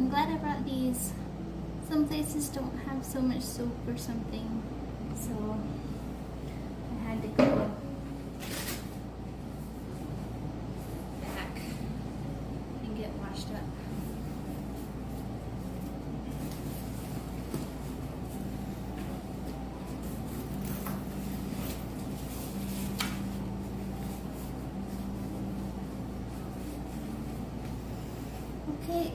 I'm glad I brought these. Some places don't have so much soap or something, so I had to go back and get washed up. Okay.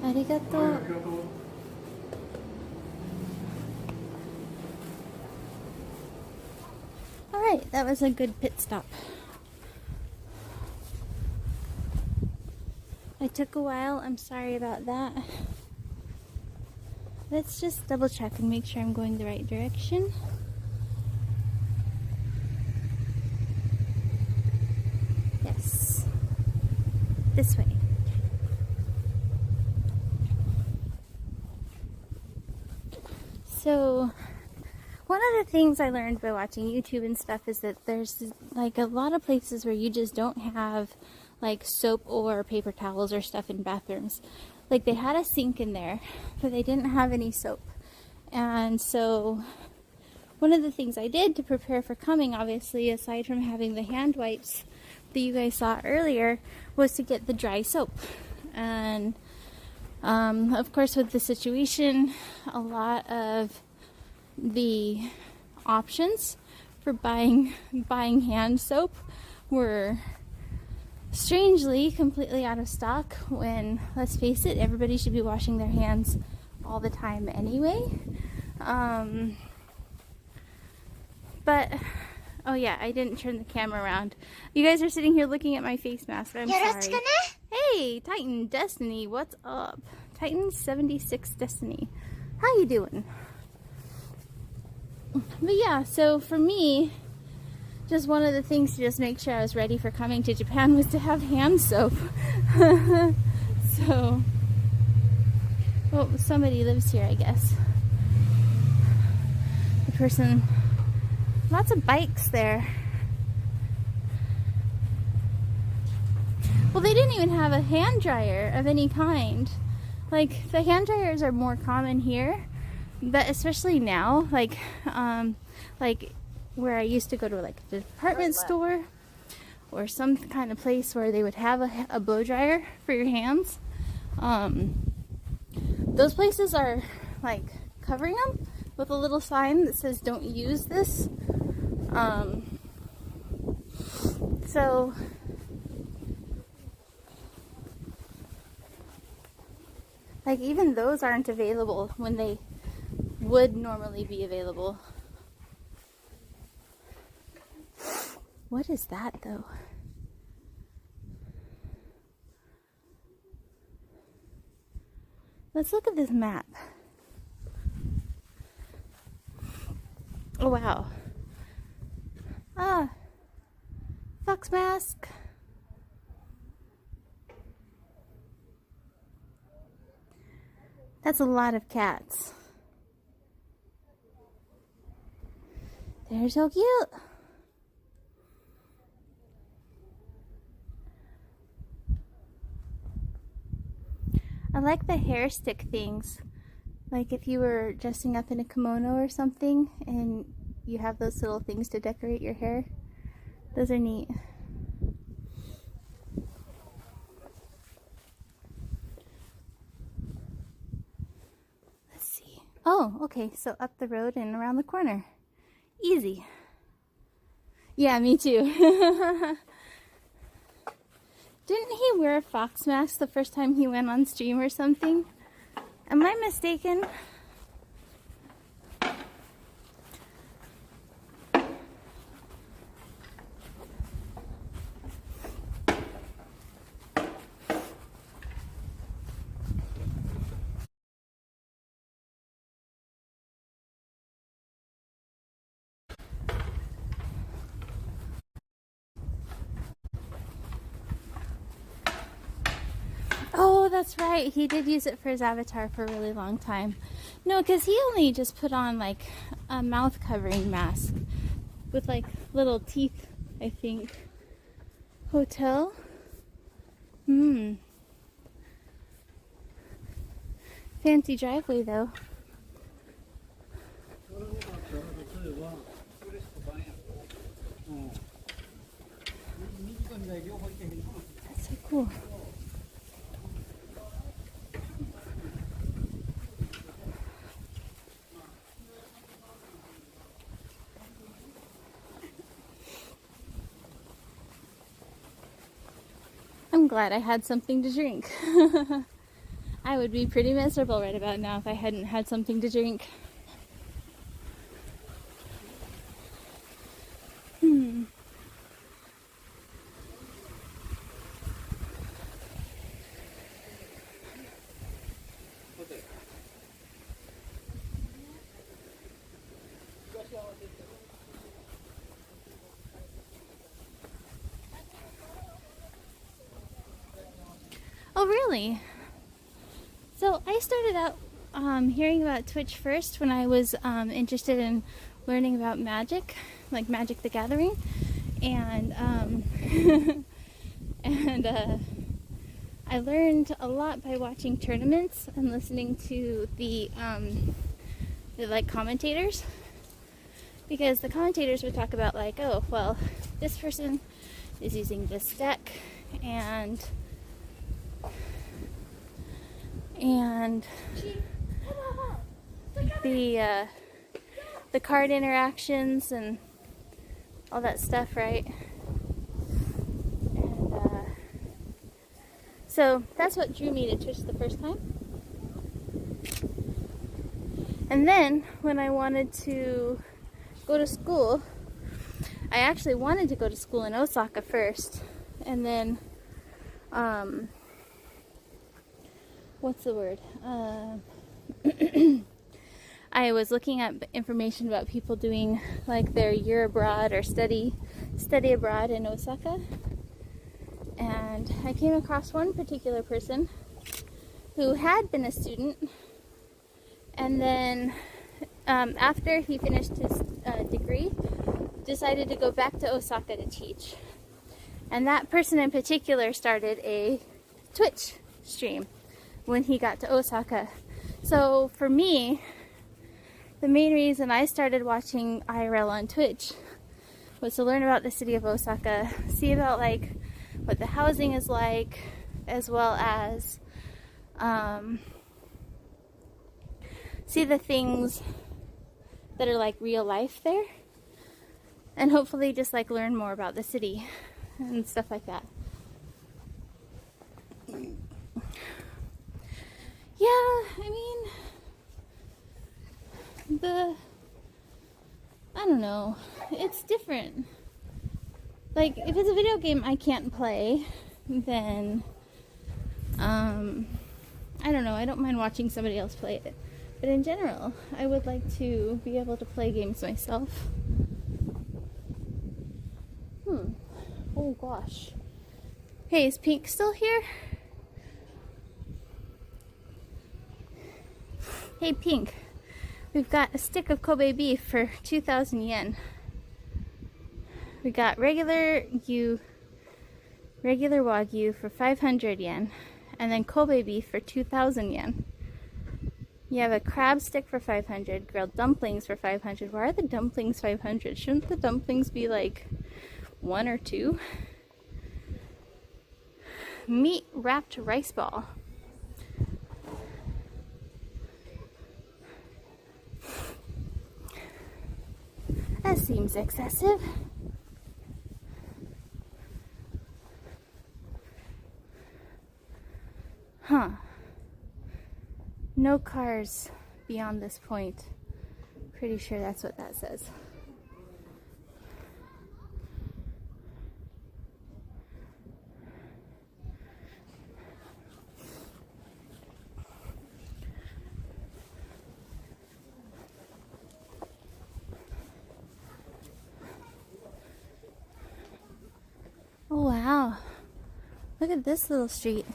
Arigato. Alright, that was a good pit stop. It took a while, I'm sorry about that. Let's just double check and make sure I'm going the right direction. Yes. This way. So, one of the things I learned by watching YouTube and stuff is that there's like a lot of places where you just don't have like soap or paper towels or stuff in bathrooms. Like they had a sink in there, but they didn't have any soap. And so one of the things I did to prepare for coming, obviously, aside from having the hand wipes that you guys saw earlier, was to get the dry soap. And of course, with the situation, a lot of the options for buying hand soap were strangely completely out of stock when, let's face it, everybody should be washing their hands all the time anyway. But oh yeah, I didn't turn the camera around. You guys are sitting here looking at my face mask. I'm sorry. Hey, Titan Destiny, what's up? Titan 76 Destiny, how you doing? But yeah, so for me, just one of the things to just make sure I was ready for coming to Japan was to have hand soap. So, oh, somebody lives here, I guess. The person, lots of bikes there. Well, they didn't even have a hand dryer of any kind. Like, the hand dryers are more common here, but especially now, like where I used to go to like a department store or some kind of place where they would have a blow dryer for your hands. Those places are like covering them with a little sign that says don't use this. So like even those aren't available when they would normally be available. What is that though? Let's look at this map. Oh wow. Ah, fox mask. That's a lot of cats. They're so cute. I like the hair stick things. Like if you were dressing up in a kimono or something and you have those little things to decorate your hair. Those are neat. Let's see. Oh, okay, so up the road and around the corner. Easy. Yeah, me too. Didn't he wear a fox mask the first time he went on stream or something? Am I mistaken? that's right. He did use it for his avatar for a really long time. No, because he only just put on like a mouth covering mask with like little teeth, I think. Hotel? Fancy driveway though. That's so cool. I'm glad I had something to drink. I would be pretty miserable right about now if I hadn't had something to drink. Oh, really? So I started out hearing about Twitch first when I was interested in learning about magic, like Magic the Gathering, and I learned a lot by watching tournaments and listening to the like commentators, because the commentators would talk about like, oh, well, this person is using this deck, and the card interactions and all that stuff, right? And so that's what drew me to Twitch the first time. And then when I wanted to go to school, I actually wanted to go to school in Osaka first, and then what's the word? I was looking at information about people doing like their year abroad or study abroad in Osaka, and I came across one particular person who had been a student, and then after he finished his degree, decided to go back to Osaka to teach. And that person in particular started a Twitch stream when he got to Osaka. So for me, the main reason I started watching IRL on Twitch was to learn about the city of Osaka, see about like what the housing is like, as well as see the things that are like real life there, and hopefully just like learn more about the city and stuff like that. Yeah, I mean, I don't know, it's different. Like, if it's a video game I can't play, then, I don't know, I don't mind watching somebody else play it. But in general, I would like to be able to play games myself. Oh gosh. Hey, is Pink still here? Hey Pink, we've got a stick of Kobe beef for 2,000 yen. We got regular Wagyu for 500 yen, and then Kobe beef for 2,000 yen. You have a crab stick for 500, grilled dumplings for 500. Why are the dumplings 500? Shouldn't the dumplings be like 1 or 2? Meat wrapped rice ball. That seems excessive. Huh. No cars beyond this point. Pretty sure that's what that says. Oh wow. Look at this little street.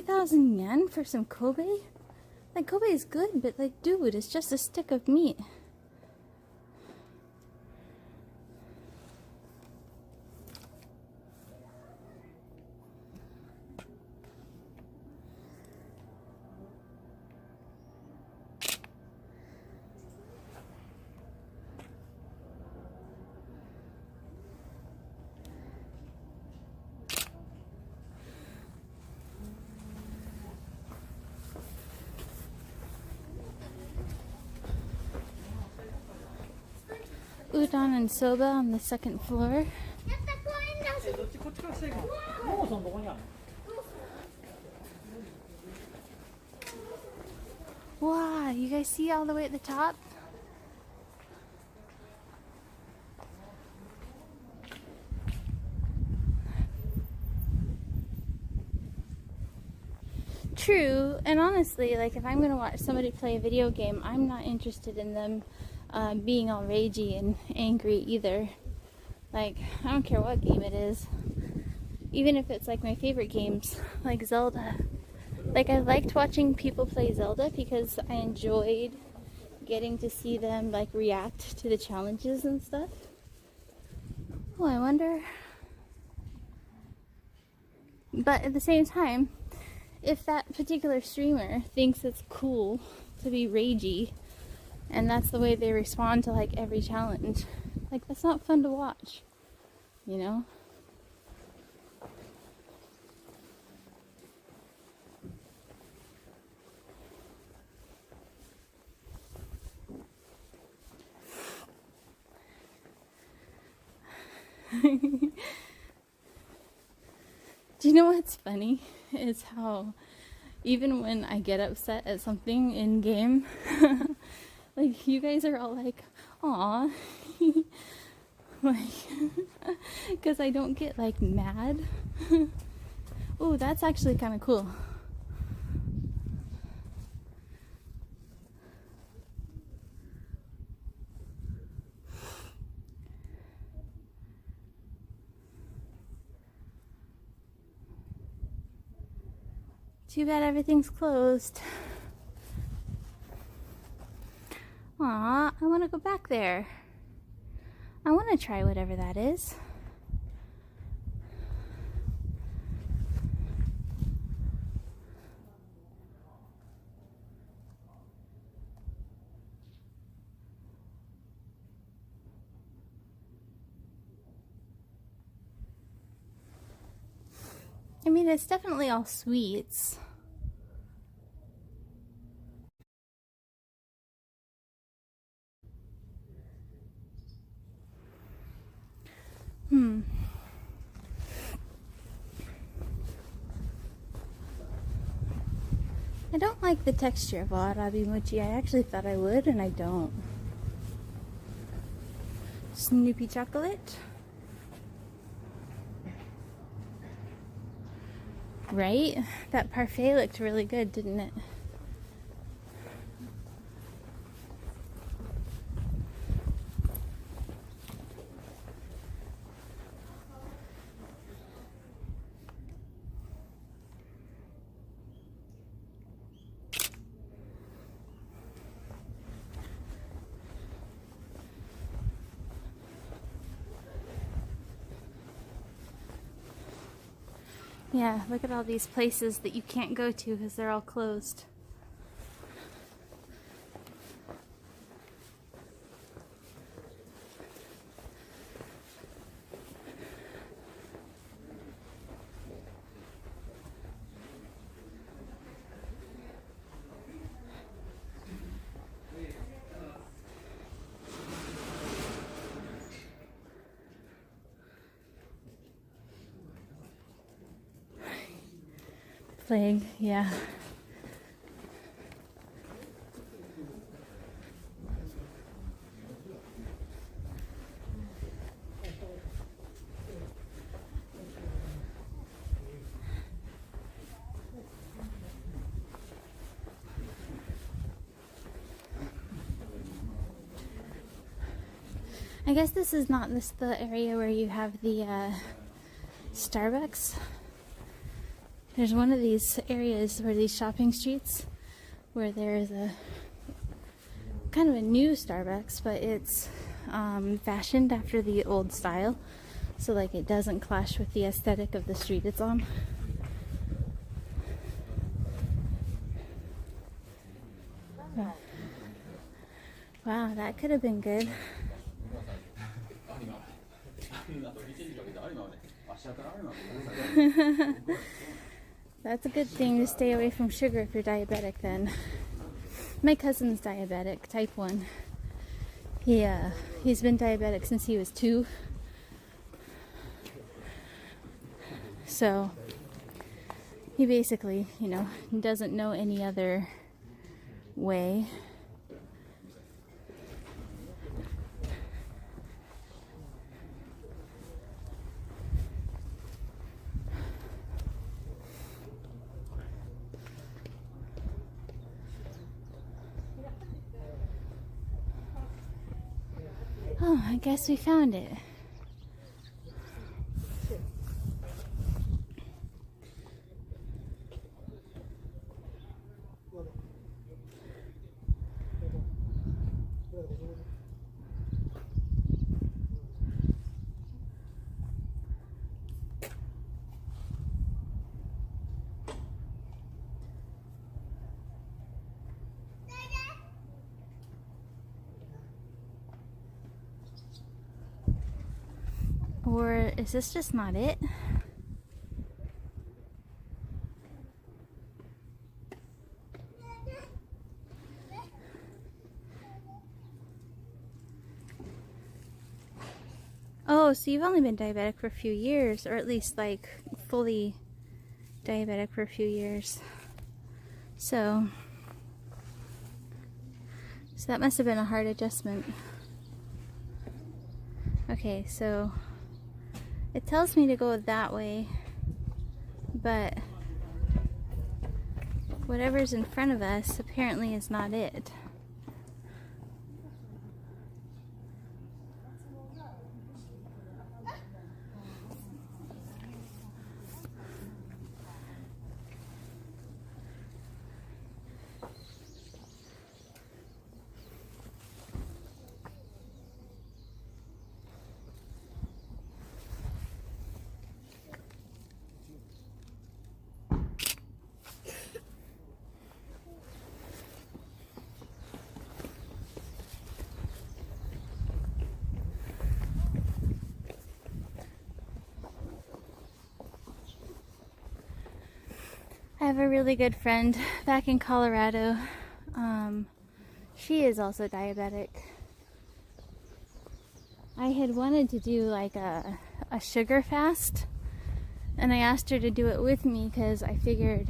3,000 yen for some Kobe? Like, Kobe is good, but like, dude, it's just a stick of meat. Udon and soba on the second floor. Wow, you guys see all the way at the top? True, and honestly, like if I'm gonna watch somebody play a video game, I'm not interested in them being all ragey and angry either. Like, I don't care what game it is. Even if it's like my favorite games, like Zelda. Like, I liked watching people play Zelda because I enjoyed getting to see them like react to the challenges and stuff. Oh, I wonder. But at the same time, if that particular streamer thinks it's cool to be ragey, and that's the way they respond to like every challenge, like that's not fun to watch, you know? Do you know what's funny? Is how even when I get upset at something in game, like you guys are all like, aw, like, because I don't get like mad. Oh, that's actually kind of cool. Too bad everything's closed. Aw, I want to go back there. I want to try whatever that is. I mean, it's definitely all sweets. I don't like the texture of warabi mochi. I actually thought I would, and I don't. Snoopy chocolate. Right? That parfait looked really good, didn't it? Yeah, look at all these places that you can't go to because they're all closed. Plague, yeah. I guess this is not the area where you have the Starbucks. There's one of these areas where these shopping streets where there's a kind of a new Starbucks, but it's fashioned after the old style, so like it doesn't clash with the aesthetic of the street it's on. Wow, that could have been good. That's a good thing to stay away from sugar if you're diabetic then. My cousin's diabetic, type 1. He's been diabetic since he was 2. So he basically, doesn't know any other way. Oh, I guess we found it. Or is this just not it? Oh, so you've only been diabetic for a few years, or at least like fully diabetic for a few years. So that must have been a hard adjustment. Okay, so it tells me to go that way, but whatever's in front of us apparently is not it. I have a really good friend back in Colorado. She is also diabetic. I had wanted to do like a sugar fast, and I asked her to do it with me because I figured,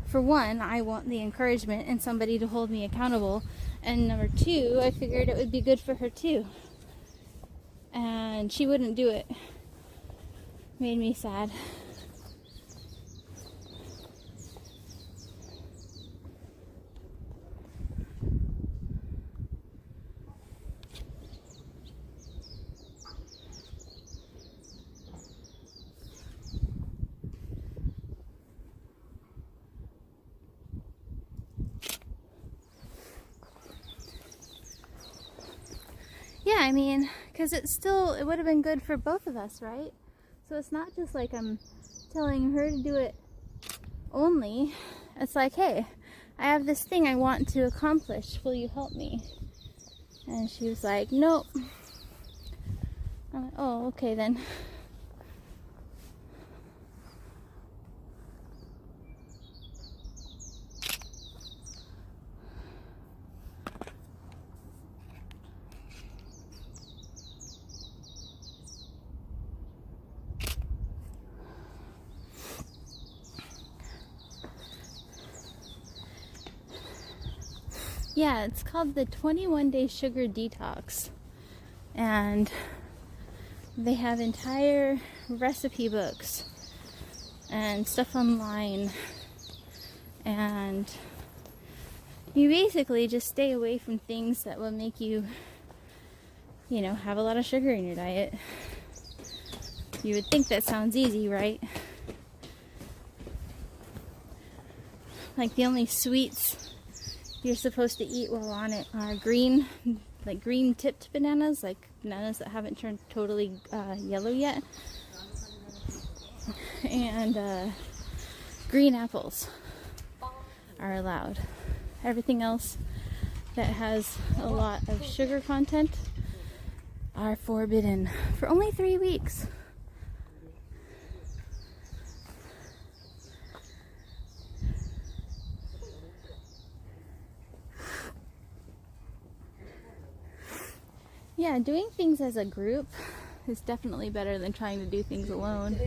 for one, I want the encouragement and somebody to hold me accountable, and number two, I figured it would be good for her too. And she wouldn't do it. Made me sad. Yeah, I mean, because it would have been good for both of us, right? So it's not just like I'm telling her to do it only. It's like, hey, I have this thing I want to accomplish. Will you help me? And she was like, nope. I'm like, oh, okay then. Yeah, it's called the 21-day sugar detox, and they have entire recipe books and stuff online, and you basically just stay away from things that will make you, have a lot of sugar in your diet. You would think that sounds easy, right? Like the only sweets you're supposed to eat while on it are green, like green tipped bananas, like bananas that haven't turned totally yellow yet, and green apples are allowed. Everything else that has a lot of sugar content are forbidden for only 3 weeks. Yeah, doing things as a group is definitely better than trying to do things alone.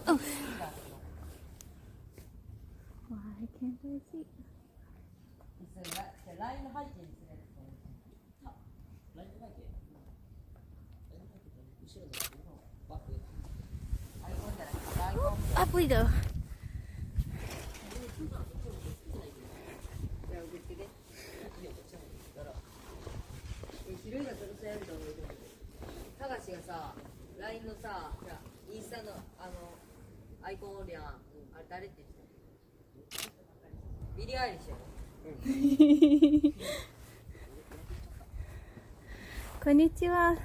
Oh. Why can't I see? Up we go. Konnichiwa.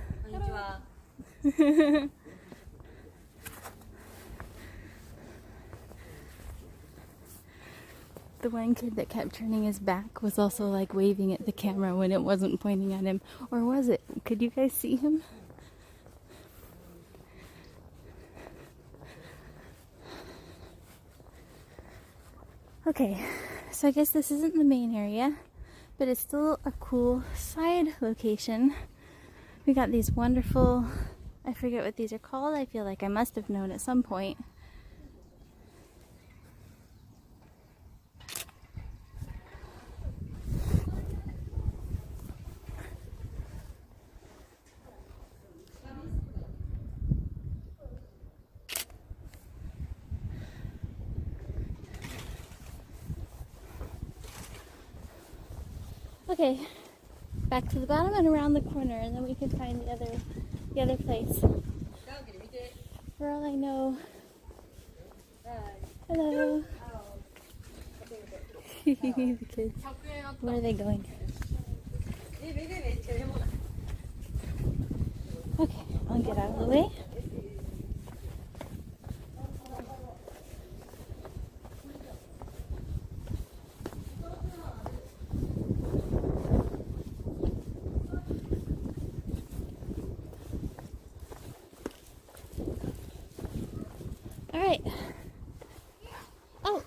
The one kid that kept turning his back was also like waving at the camera when it wasn't pointing at him. Or was it? Could you guys see him? Okay, so I guess this isn't the main area, but it's still a cool side location. We got these wonderful, I forget what these are called. I feel like I must have known at some point. Okay, back to the bottom and around the corner, and then we can find the other place. For all I know. Hello. The kids. Where are they going? Okay, I'll get out of the way. Alright. Oh!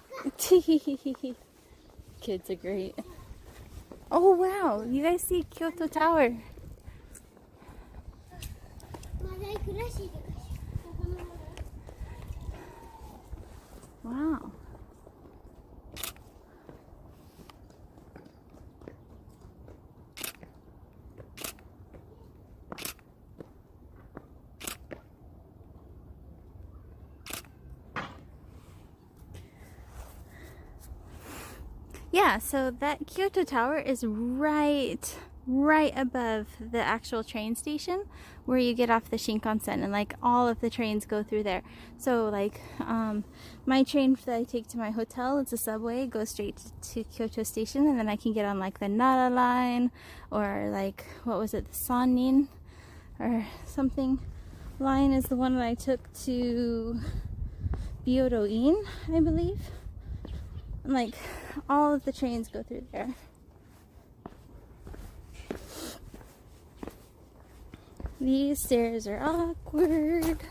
Kids are great. Oh wow! You guys see Kyoto Tower? Wow. Yeah, so that Kyoto Tower is right above the actual train station where you get off the Shinkansen, and like all of the trains go through there. So like my train that I take to my hotel, it's a subway, it goes straight to Kyoto Station, and then I can get on like the Nara line, or like, what was it, the Sannin or something line is the one that I took to Byodo-in, I believe. And like all of the trains go through there. These stairs are awkward.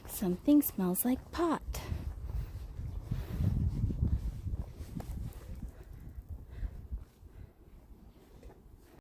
Something smells like pot.